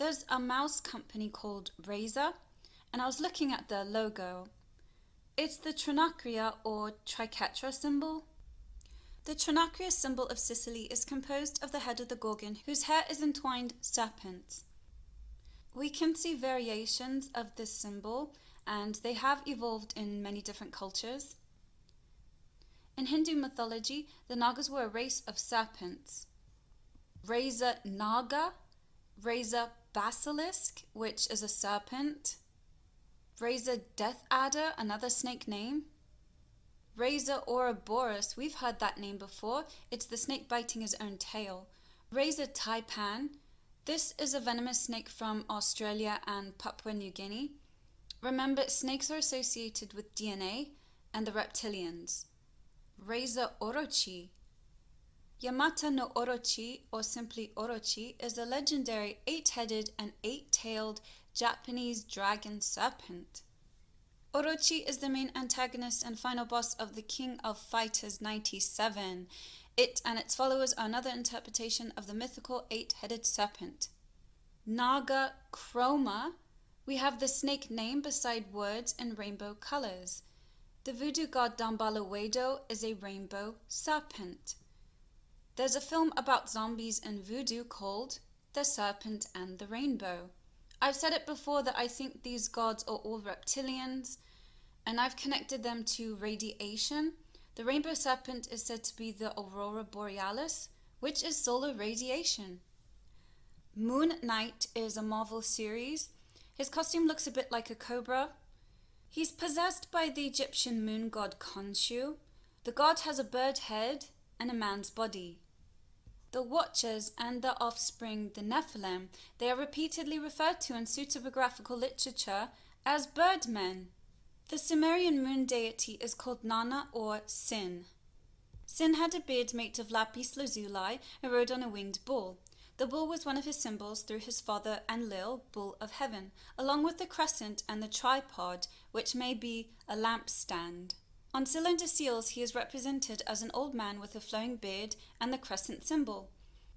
There's a mouse company called Razer, and I was looking at their logo. It's the Trinacria or triquetra symbol. The Trinacria symbol of Sicily is composed of the head of the Gorgon, whose hair is entwined serpents. We can see variations of this symbol, and they have evolved in many different cultures. In Hindu mythology, the Nagas were a race of serpents. Razer Naga, Razer Basilisk, which is a serpent, Razer Death Adder, another snake name, Razer Ouroboros, we've heard that name before, it's the snake biting his own tail. Razer Taipan, this is a venomous snake from Australia and Papua New Guinea. Remember, snakes are associated with DNA and the reptilians. Razer Orochi. Yamata no Orochi, or simply Orochi, is a legendary 8-headed and 8-tailed Japanese dragon serpent. Orochi is the main antagonist and final boss of the King of Fighters 97. It and its followers are another interpretation of the mythical 8-headed serpent. Naga Chroma, we have the snake name beside words in rainbow colors. The voodoo god Damballa Wedo is a rainbow serpent. There's a film about zombies and voodoo called The Serpent and the Rainbow. I've said it before that I think these gods are all reptilians, and I've connected them to radiation. The rainbow serpent is said to be the aurora borealis, which is solar radiation. Moon Knight is a Marvel series. His costume looks a bit like a cobra. He's possessed by the Egyptian moon god Khonshu. The god has a bird head and a man's body. The Watchers and their offspring, the Nephilim, they are repeatedly referred to in pseudepigraphical literature as birdmen. The Sumerian moon deity is called Nana or Sin. Sin had a beard made of lapis lazuli and rode on a winged bull. The bull was one of his symbols through his father Enlil, bull of heaven, along with the crescent and the tripod, which may be a lampstand. On cylinder seals, he is represented as an old man with a flowing beard and the crescent symbol.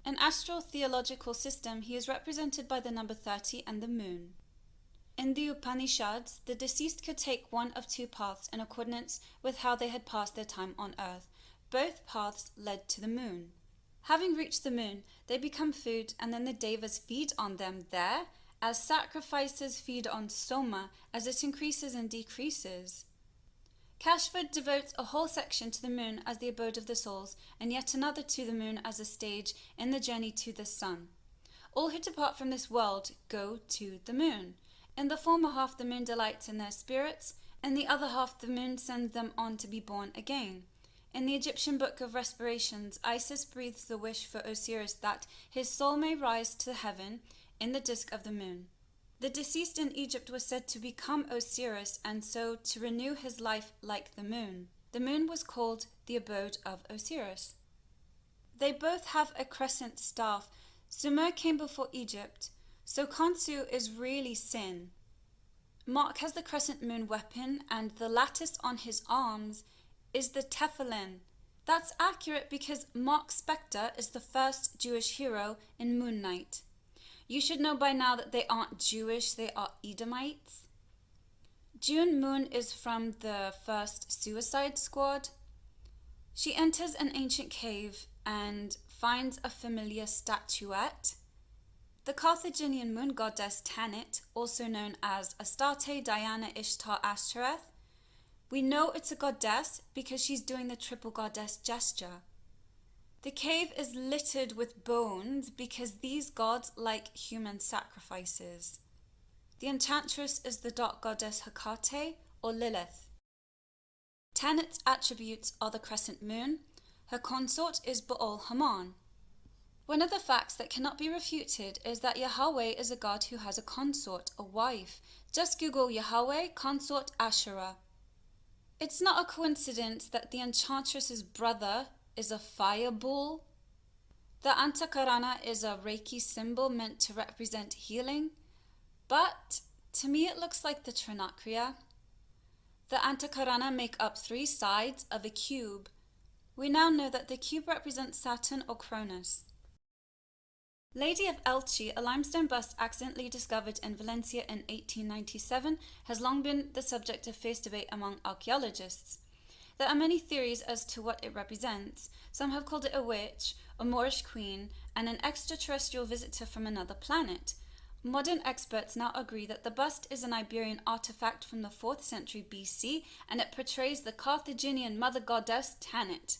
In astral theological system, he is represented by the number 30 and the moon. In the Upanishads, the deceased could take one of two paths in accordance with how they had passed their time on earth. Both paths led to the moon. Having reached the moon, they become food, and then the devas feed on them there, as sacrifices feed on soma as it increases and decreases. Kashford devotes a whole section to the moon as the abode of the souls, and yet another to the moon as a stage in the journey to the sun. All who depart from this world go to the moon. In the former half, the moon delights in their spirits, in the other half, the moon sends them on to be born again. In the Egyptian Book of Respirations, Isis breathes the wish for Osiris that his soul may rise to heaven in the disk of the moon. The deceased in Egypt was said to become Osiris and so to renew his life like the moon. The moon was called the abode of Osiris. They both have a crescent staff. Sumer came before Egypt, so Khonsu is really Sin. Mark has the crescent moon weapon, and the lattice on his arms is the tefillin. That's accurate because Mark Spector is the first Jewish hero in Moon Knight. You should know by now that they aren't Jewish, they are Edomites. June Moon is from the first Suicide Squad. She enters an ancient cave and finds a familiar statuette. The Carthaginian moon goddess Tanit, also known as Astarte, Diana, Ishtar, Ashtoreth. We know it's a goddess because she's doing the triple goddess gesture. The cave is littered with bones because these gods like human sacrifices. The enchantress is the dark goddess Hecate or Lilith. Tanit's attributes are the crescent moon. Her consort is Baal Haman. One of the facts that cannot be refuted is that Yahweh is a god who has a consort, a wife. Just Google Yahweh consort Asherah. It's not a coincidence that the enchantress's brother is a fireball. The Antakarana is a Reiki symbol meant to represent healing, but to me it looks like the Trinacria. The Antakarana make up 3 sides of a cube. We now know that the cube represents Saturn or Cronus. Lady of Elche, a limestone bust accidentally discovered in Valencia in 1897, has long been the subject of fierce debate among archaeologists. There are many theories as to what it represents. Some have called it a witch, a Moorish queen, and an extraterrestrial visitor from another planet. Modern experts now agree that the bust is an Iberian artifact from the 4th century BC, and it portrays the Carthaginian mother goddess Tanit.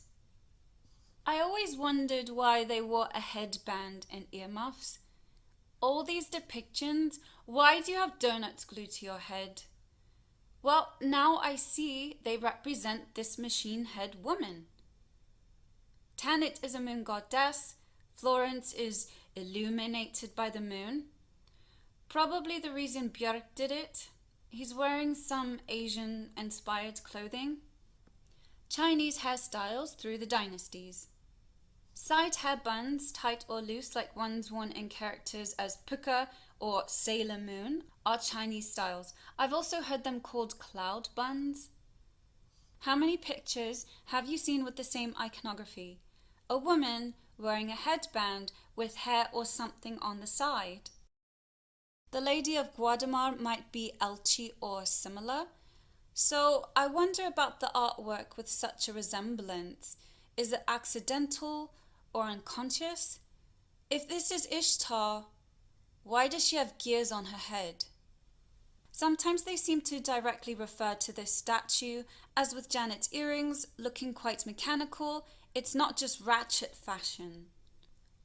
I always wondered why they wore a headband and earmuffs. All these depictions, why do you have donuts glued to your head? Well, now I see they represent this machine head woman. Tanit is a moon goddess. Florence is illuminated by the moon. Probably the reason Björk did it. He's wearing some Asian-inspired clothing. Chinese hairstyles through the dynasties. Side hair buns, tight or loose like ones worn in characters as Puka or Sailor Moon, are Chinese styles. I've also heard them called cloud buns. How many pictures have you seen with the same iconography? A woman wearing a headband with hair or something on the side. The Lady of Guadamar might be Elche or similar. So I wonder about the artwork with such a resemblance. Is it accidental or unconscious? If this is Ishtar, why does she have gears on her head? Sometimes they seem to directly refer to this statue, as with Janet's earrings, looking quite mechanical. It's not just ratchet fashion.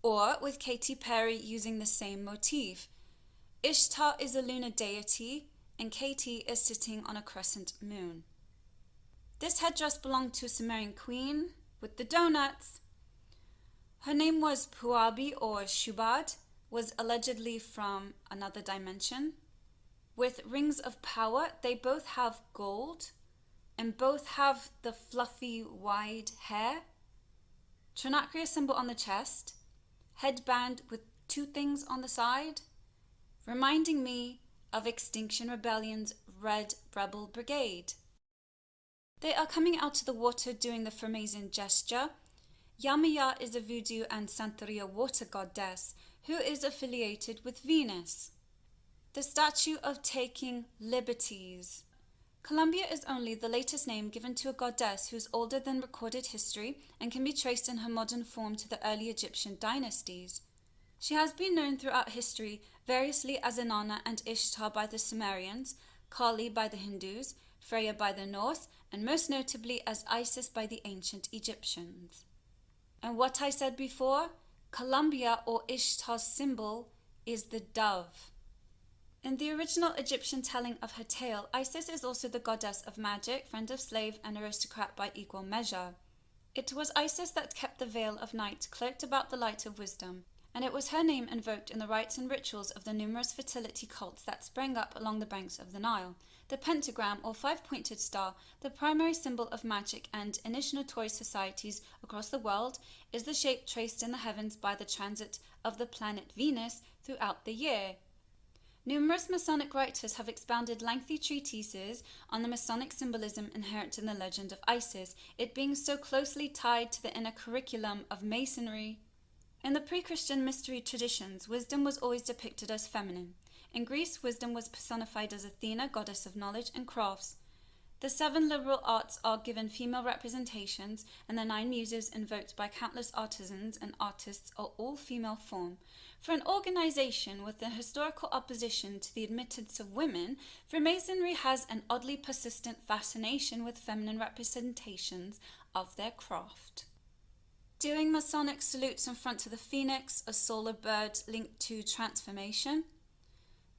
Or with Katy Perry using the same motif. Ishtar is a lunar deity, and Katy is sitting on a crescent moon. This headdress belonged to a Sumerian queen with the donuts. Her name was Puabi or Shubad, was allegedly from another dimension. With rings of power, they both have gold and both have the fluffy wide hair. Trinacria symbol on the chest, headband with two things on the side, reminding me of Extinction Rebellion's Red Rebel Brigade. They are coming out of the water doing the Freemason gesture. Yamaya is a Voodoo and Santeria water goddess who is affiliated with Venus. The statue of taking liberties. Columbia is only the latest name given to a goddess who is older than recorded history and can be traced in her modern form to the early Egyptian dynasties. She has been known throughout history variously as Inanna and Ishtar by the Sumerians, Kali by the Hindus, Freya by the North, and most notably as Isis by the ancient Egyptians. And what I said before, Columbia or Ishtar's symbol is the dove. In the original Egyptian telling of her tale, Isis is also the goddess of magic, friend of slave, and aristocrat by equal measure. It was Isis that kept the veil of night cloaked about the light of wisdom, and it was her name invoked in the rites and rituals of the numerous fertility cults that sprang up along the banks of the Nile. The pentagram, or five-pointed star, the primary symbol of magic and initiatory societies across the world, is the shape traced in the heavens by the transit of the planet Venus throughout the year. Numerous Masonic writers have expounded lengthy treatises on the Masonic symbolism inherent in the legend of Isis, it being so closely tied to the inner curriculum of Masonry. In the pre-Christian mystery traditions, wisdom was always depicted as feminine. In Greece, wisdom was personified as Athena, goddess of knowledge and crafts. The 7 liberal arts are given female representations, and the 9 muses invoked by countless artisans and artists are all female form. For an organization with a historical opposition to the admittance of women, Freemasonry has an oddly persistent fascination with feminine representations of their craft. Doing Masonic salutes in front of the phoenix, a solar bird linked to transformation,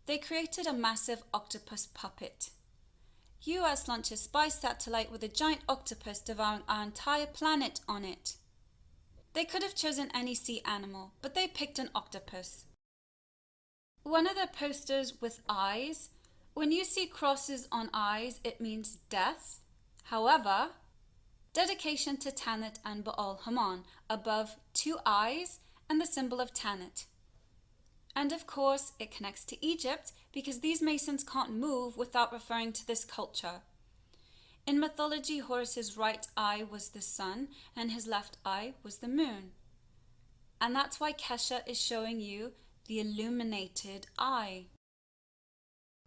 they created a massive octopus puppet. US launches spy satellite with a giant octopus devouring our entire planet on it. They could have chosen any sea animal, but they picked an octopus. One of their posters with eyes. When you see crosses on eyes, it means death. However, dedication to Tanit and Baal Haman, above 2 eyes and the symbol of Tanit. And of course, it connects to Egypt because these Masons can't move without referring to this culture. In mythology, Horus's right eye was the sun and his left eye was the moon. and that's why Kesha is showing you the illuminated eye.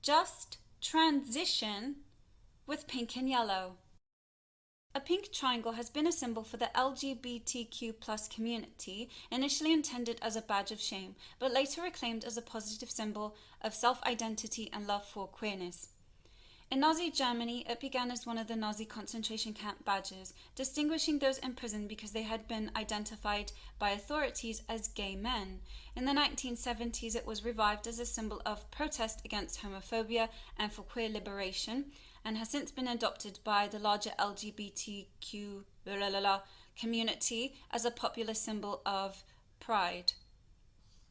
Just transition with pink and yellow. A pink triangle has been a symbol for the LGBTQ+ community, initially intended as a badge of shame, but later reclaimed as a positive symbol of self-identity and love for queerness. In Nazi Germany, it began as one of the Nazi concentration camp badges, distinguishing those in prison because they had been identified by authorities as gay men. In the 1970s, it was revived as a symbol of protest against homophobia and for queer liberation, and has since been adopted by the larger LGBTQ community as a popular symbol of pride.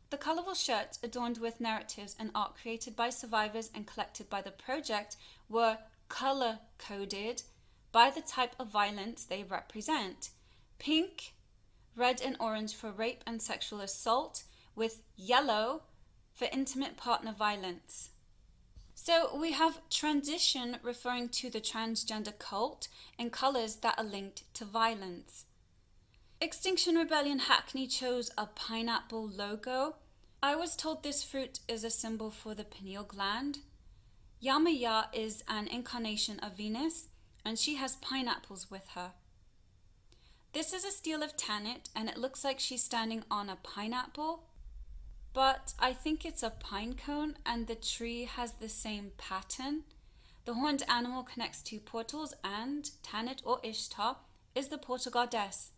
The colourful shirts adorned with narratives and art created by survivors and collected by the project were colour-coded by the type of violence they represent. Pink, red and orange for rape and sexual assault, with yellow for intimate partner violence. So we have transition referring to the transgender cult in colours that are linked to violence. Extinction Rebellion Hackney chose a pineapple logo. I was told this fruit is a symbol for the pineal gland. Yamaya is an incarnation of Venus, and she has pineapples with her. This is a stele of Tanit, and it looks like she's standing on a pineapple, but I think it's a pine cone, and the tree has the same pattern. The horned animal connects two portals, and Tanit, or Ishtar, is the portal goddess.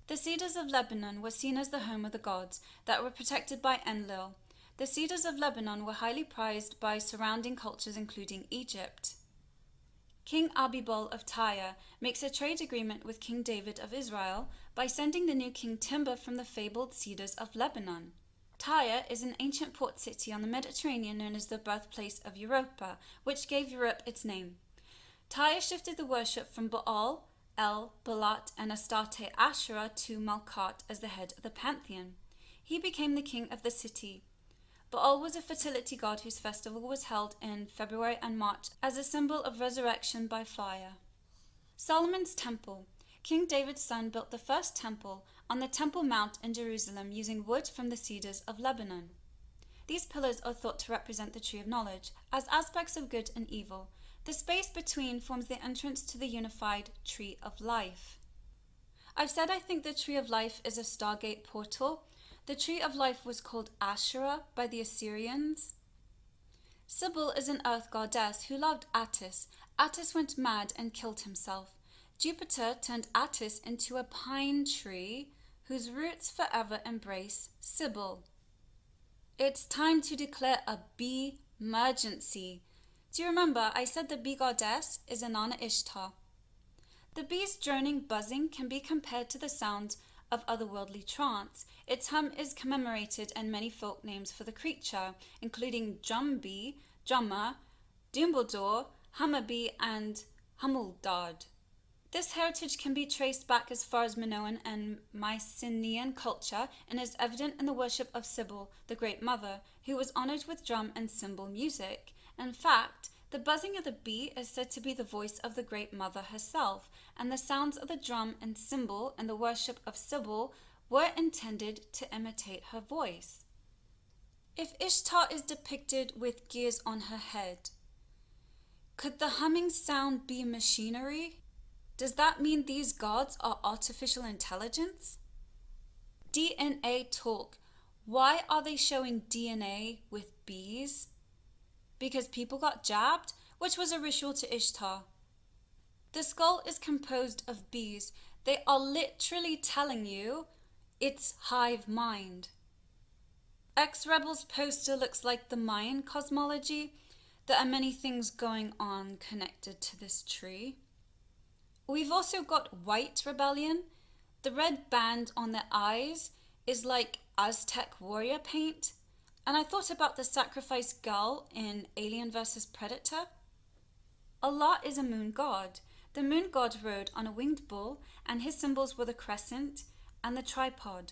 The cedars of Lebanon were seen as the home of the gods that were protected by Enlil. The cedars of Lebanon were highly prized by surrounding cultures including Egypt. King Abibol of Tyre makes a trade agreement with King David of Israel by sending the new king timber from the fabled cedars of Lebanon. Tyre is an ancient port city on the Mediterranean known as the birthplace of Europa, which gave Europe its name. Tyre shifted the worship from Baal, El, Balat, and Astarte Asherah to Malkat as the head of the pantheon. He became the king of the city. Baal was a fertility god whose festival was held in February and March as a symbol of resurrection by fire. Solomon's Temple. King David's son built the first temple on the Temple Mount in Jerusalem using wood from the cedars of Lebanon. These pillars are thought to represent the tree of knowledge as aspects of good and evil. The space between forms the entrance to the unified tree of life. I've said I think the tree of life is a stargate portal. The tree of life was called Asherah by the Assyrians. Sibyl is an earth goddess who loved Attis. Attis went mad and killed himself. Jupiter turned Attis into a pine tree whose roots forever embrace Sibyl. It's time to declare a bee emergency. Do you remember I said the bee goddess is Inanna Ishtar? The bee's droning buzzing can be compared to the sounds of otherworldly trance. Its hum is commemorated in many folk names for the creature, including Drumbee, Drummer, Dumbledore, Hummerbee, and Hummeldard. This heritage can be traced back as far as Minoan and Mycenaean culture and is evident in the worship of Sibyl, the Great Mother, who was honored with drum and cymbal music. In fact, the buzzing of the bee is said to be the voice of the Great Mother herself, and the sounds of the drum and cymbal in the worship of Sibyl were intended to imitate her voice. If Ishtar is depicted with gears on her head, could the humming sound be machinery? Does that mean these gods are artificial intelligence? DNA talk. Why are they showing DNA with bees? Because people got jabbed, which was a ritual to Ishtar. The skull is composed of bees. They are literally telling you it's hive mind. Ex-Rebels poster looks like the Mayan cosmology. There are many things going on connected to this tree. We've also got White Rebellion. The red band on their eyes is like Aztec warrior paint. And I thought about the sacrifice girl in Alien vs. Predator. Allah is a moon god. The moon god rode on a winged bull, and his symbols were the crescent and the tripod.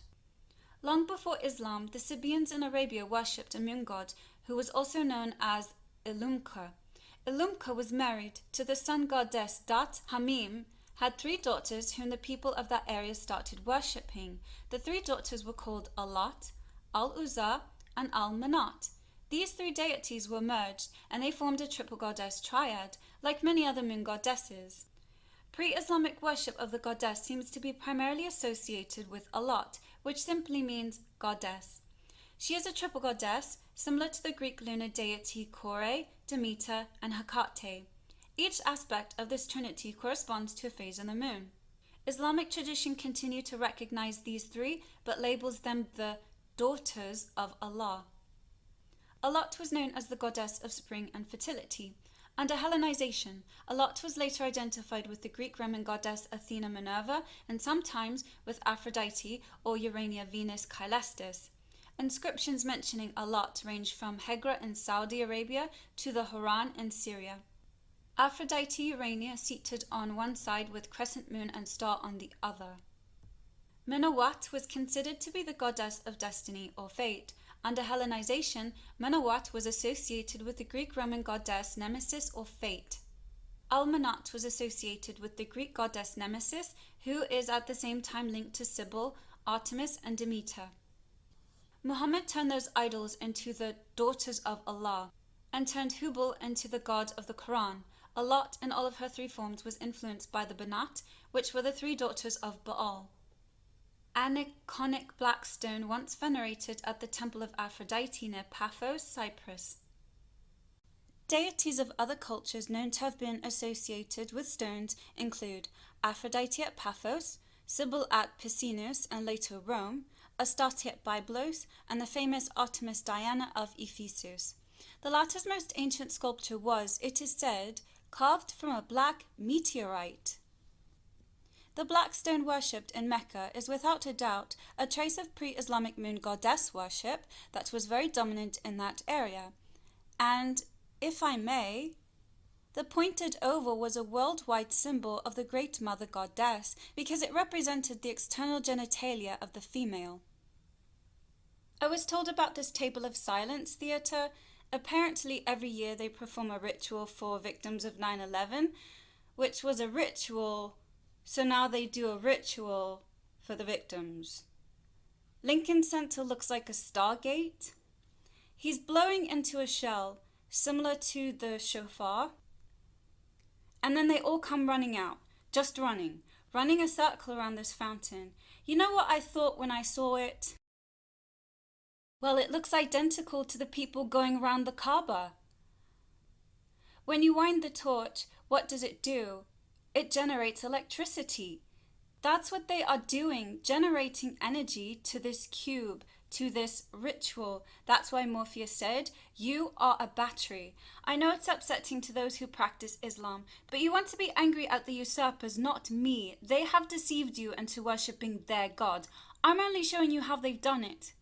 Long before Islam, the Sabaeans in Arabia worshipped a moon god who was also known as Ilumka. Ilumka was married to the sun goddess Dat Hamim, had three daughters whom the people of that area started worshipping. The three daughters were called Alat, Al-Uzza, and Al-Manat. These three deities were merged, and they formed a triple goddess triad, like many other moon goddesses. Pre-Islamic worship of the goddess seems to be primarily associated with Alat, which simply means goddess. She is a triple goddess, similar to the Greek lunar deity Kore, Demeter, and Hecate. Each aspect of this trinity corresponds to a phase of the moon. Islamic tradition continues to recognize these three, but labels them the daughters of Allah. Alat was known as the goddess of spring and fertility. Under Hellenization, Alat was later identified with the Greek Roman goddess Athena Minerva and sometimes with Aphrodite or Urania Venus Caelestis. Inscriptions mentioning Alat range from Hegra in Saudi Arabia to the Horan in Syria. Aphrodite Urania seated on one side with crescent moon and star on the other. Menawat was considered to be the goddess of destiny or fate. Under Hellenization, Menawat was associated with the Greek Roman goddess Nemesis or fate. Al-Manat was associated with the Greek goddess Nemesis, who is at the same time linked to Sibyl, Artemis, and Demeter. Muhammad turned those idols into the daughters of Allah and turned Hubal into the god of the Quran. Alat in all of her three forms was influenced by the Banat, which were the three daughters of Baal. An iconic black stone once venerated at the temple of Aphrodite near Paphos, Cyprus. Deities of other cultures known to have been associated with stones include Aphrodite at Paphos, Sibyl at Picenus and later Rome, Astarte at Byblos, and the famous Artemis Diana of Ephesus. The latter's most ancient sculpture was, it is said, carved from a black meteorite. The black stone worshipped in Mecca is without a doubt a trace of pre-Islamic moon goddess worship that was very dominant in that area. And, if I may, the pointed oval was a worldwide symbol of the Great Mother Goddess because it represented the external genitalia of the female. I was told about this Table of Silence theatre. Apparently every year they perform a ritual for victims of 9/11, which was a ritual. So now they do a ritual for the victims. Lincoln Center looks like a Stargate. He's blowing into a shell, similar to the shofar. And then they all come running out, just running a circle around this fountain. You know what I thought when I saw it? Well, it looks identical to the people going around the Kaaba. When you wind the torch, what does it do? It generates electricity. That's what they are doing, generating energy to this cube, to this ritual. That's why Morpheus said, "You are a battery." I know it's upsetting to those who practice Islam, but you want to be angry at the usurpers, not me. They have deceived you into worshipping their God. I'm only showing you how they've done it.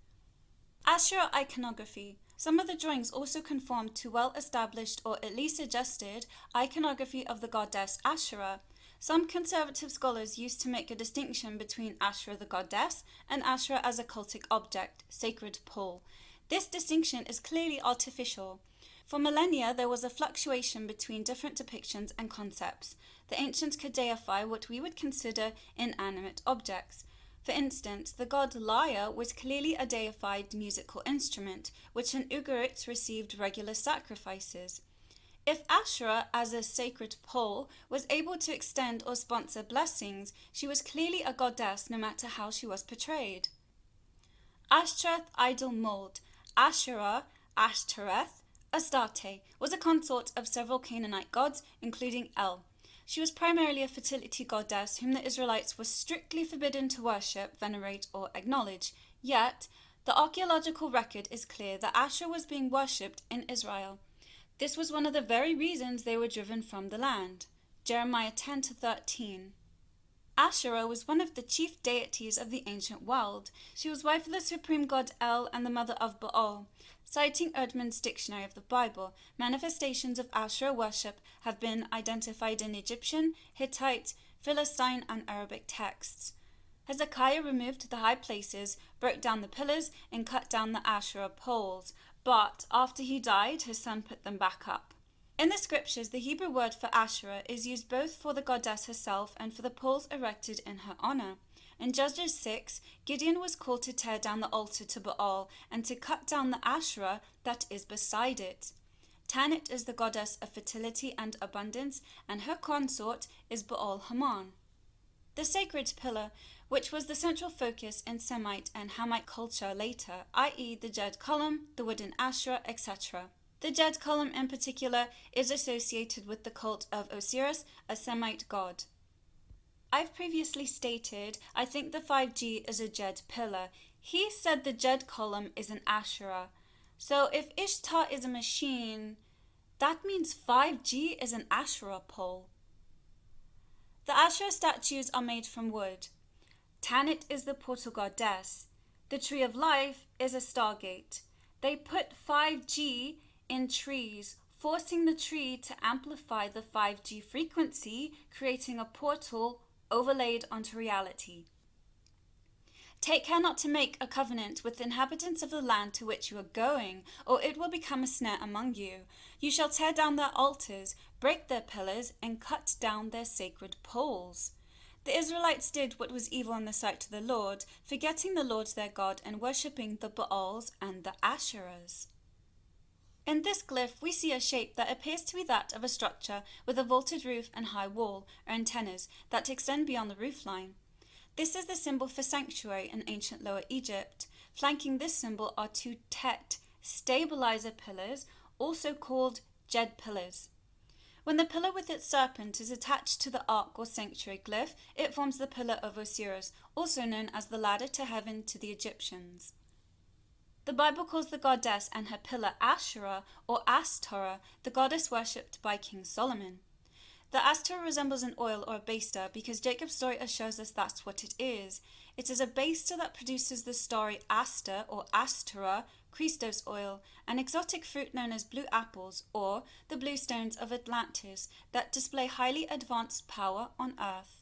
Asherah iconography. Some of the drawings also conform to well-established or at least suggested iconography of the goddess Asherah. Some conservative scholars used to make a distinction between Asherah the goddess and Asherah as a cultic object, sacred pole. This distinction is clearly artificial. For millennia, there was a fluctuation between different depictions and concepts. The ancients could deify what we would consider inanimate objects. For instance, the god Lyre was clearly a deified musical instrument, which in Ugarites received regular sacrifices. If Asherah, as a sacred pole, was able to extend or sponsor blessings, she was clearly a goddess no matter how she was portrayed. Ashtoreth idol mold. Asherah, Ashtoreth, Astarte, was a consort of several Canaanite gods, including El. She was primarily a fertility goddess whom the Israelites were strictly forbidden to worship, venerate, or acknowledge. Yet, the archaeological record is clear that Asherah was being worshipped in Israel. This was one of the very reasons they were driven from the land. Jeremiah 10-13. Asherah was one of the chief deities of the ancient world. She was wife of the supreme god El and the mother of Baal. Citing Erdman's Dictionary of the Bible, manifestations of Asherah worship have been identified in Egyptian, Hittite, Philistine, and Arabic texts. Hezekiah removed the high places, broke down the pillars, and cut down the Asherah poles, but after he died, his son put them back up. In the scriptures, the Hebrew word for Asherah is used both for the goddess herself and for the poles erected in her honor. In Judges 6, Gideon was called to tear down the altar to Baal and to cut down the Asherah that is beside it. Tanit is the goddess of fertility and abundance, and her consort is Baal Haman. The sacred pillar, which was the central focus in Semite and Hamite culture later, i.e. the Jed column, the wooden Asherah, etc. The Jed column in particular is associated with the cult of Osiris, a Semite god. I've previously stated I think the 5G is a Jed pillar. He said the Jed column is an Asherah. So if Ishtar is a machine, that means 5G is an Asherah pole. The Asherah statues are made from wood. Tanit is the portal goddess. The tree of life is a stargate. They put 5G in trees, forcing the tree to amplify the 5G frequency, creating a portal overlaid onto reality. Take care not to make a covenant with the inhabitants of the land to which you are going, or it will become a snare among you. You shall tear down their altars, break their pillars, and cut down their sacred poles. The Israelites did what was evil in the sight of the Lord, forgetting the Lord their God and worshipping the Baals and the Asherahs. In this glyph, we see a shape that appears to be that of a structure with a vaulted roof and high wall, or antennas, that extend beyond the roofline. This is the symbol for sanctuary in ancient Lower Egypt. Flanking this symbol are two tet, stabilizer pillars, also called Jed pillars. When the pillar with its serpent is attached to the ark or sanctuary glyph, it forms the pillar of Osiris, also known as the ladder to heaven to the Egyptians. The Bible calls the goddess and her pillar Asherah or Astorah, the goddess worshipped by King Solomon. The Astorah resembles an oil or a baster because Jacob's story assures us that's what it is. It is a baster that produces the starry aster or Astorah, Christos oil, an exotic fruit known as blue apples or the blue stones of Atlantis that display highly advanced power on earth.